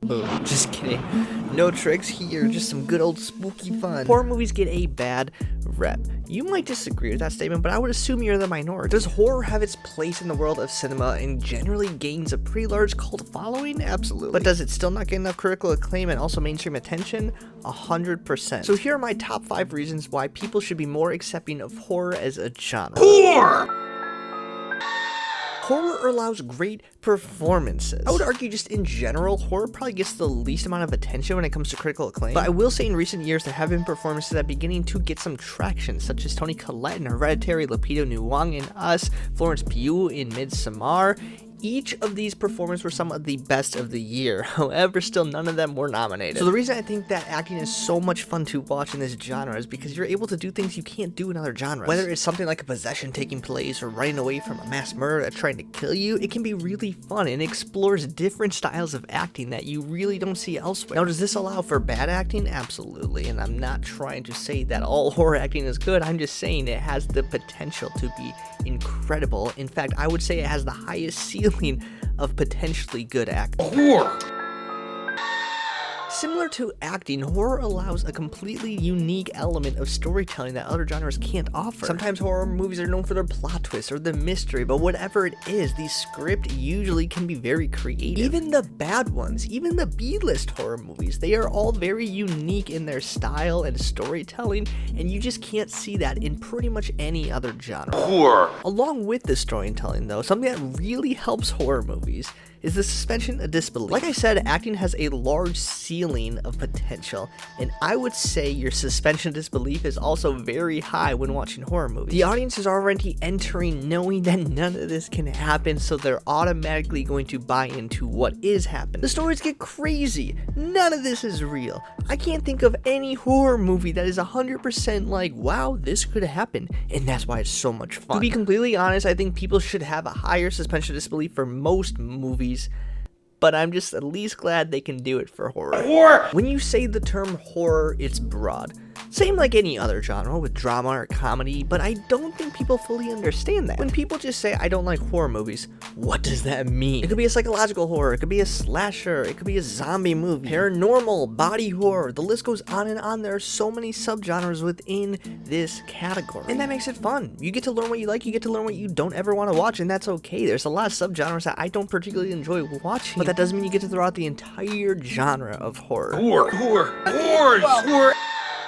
Boom. Just kidding. No tricks here, just some good old spooky fun. Horror movies get a bad rep. You might disagree with that statement, but I would assume you're the minority. Does horror have its place in the world of cinema and generally gains a pretty large cult following? Absolutely. But does it still not get enough critical acclaim and also mainstream attention? 100%. So here are my top 5 reasons why people should be more accepting of horror as a genre. Horror allows great performances. I would argue just in general, horror probably gets the least amount of attention when it comes to critical acclaim. But I will say in recent years, there have been performances that are beginning to get some traction, such as Toni Collette in Hereditary, Lupita Nyong'o in Us, Florence Pugh in Midsommar. Each of these performances were some of the best of the year. However, still none of them were nominated. So the reason I think that acting is so much fun to watch in this genre is because you're able to do things you can't do in other genres. Whether it's something like a possession taking place or running away from a mass murderer that's trying to kill you, it can be really fun and explores different styles of acting that you really don't see elsewhere. Now, does this allow for bad acting? Absolutely. And I'm not trying to say that all horror acting is good. I'm just saying it has the potential to be incredible. In fact, I would say it has the highest ceiling of potentially good acting. Similar to acting, horror allows a completely unique element of storytelling that other genres can't offer. Sometimes horror movies are known for their plot twists or the mystery, but whatever it is, the script usually can be very creative. Even the bad ones, even the B-list horror movies, they are all very unique in their style and storytelling, and you just can't see that in pretty much any other genre. Along with the storytelling though, something that really helps horror movies is the suspension of disbelief. Like I said, acting has a large ceiling of potential, and I would say your suspension of disbelief is also very high when watching horror movies. The audience is already entering knowing that none of this can happen, so they're automatically going to buy into what is happening. The stories get crazy. None of this is real. I can't think of any horror movie that is 100% like, wow, this could happen, and that's why it's so much fun. To be completely honest, I think people should have a higher suspension of disbelief for most movies, but I'm just at least glad they can do it for horror. When you say the term horror, it's broad. Same like any other genre with drama or comedy, but I don't think people fully understand that. When people just say, I don't like horror movies, what does that mean? It could be a psychological horror, it could be a slasher, it could be a zombie movie, paranormal, body horror, the list goes on and on. There are so many subgenres within this category, and that makes it fun. You get to learn what you like, you get to learn what you don't ever want to watch, and that's okay. There's a lot of subgenres that I don't particularly enjoy watching, but that doesn't mean you get to throw out the entire genre of horror. Horror.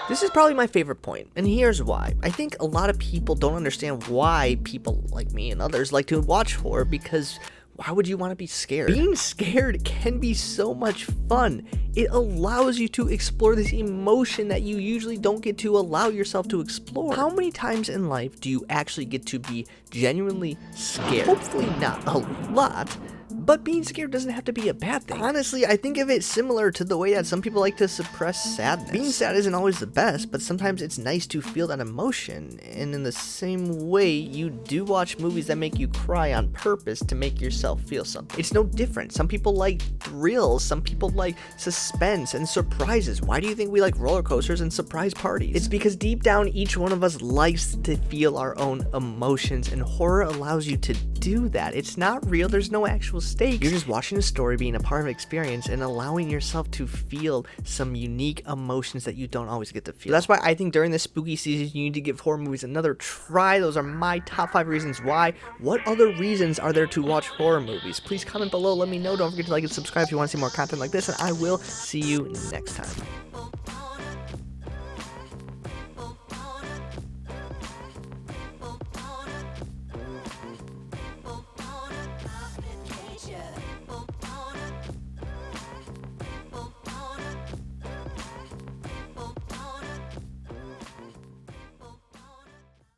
This is probably my favorite point, and here's why. I think a lot of people don't understand why people like me and others like to watch horror, because why would you want to be scared? Being scared can be so much fun. It allows you to explore this emotion that you usually don't get to allow yourself to explore. How many times in life do you actually get to be genuinely scared? Hopefully not a lot. But being scared doesn't have to be a bad thing. Honestly, I think of it similar to the way that some people like to suppress sadness. Being sad isn't always the best, but sometimes it's nice to feel that emotion. And in the same way, you do watch movies that make you cry on purpose to make yourself feel something. It's no different. Some people like thrills, some people like suspense and surprises. Why do you think we like roller coasters and surprise parties? It's because deep down, each one of us likes to feel our own emotions, and horror allows you to do that. It's not real, there's no actual stakes. You're just watching a story, being a part of an experience, and allowing yourself to feel some unique emotions that you don't always get to feel. So that's why I think during this spooky season, you need to give horror movies another try. Those are my top 5 reasons why. What other reasons are there to watch horror movies? Please comment below, let me know. Don't forget to like and subscribe if you want to see more content like this, and I will see you next time.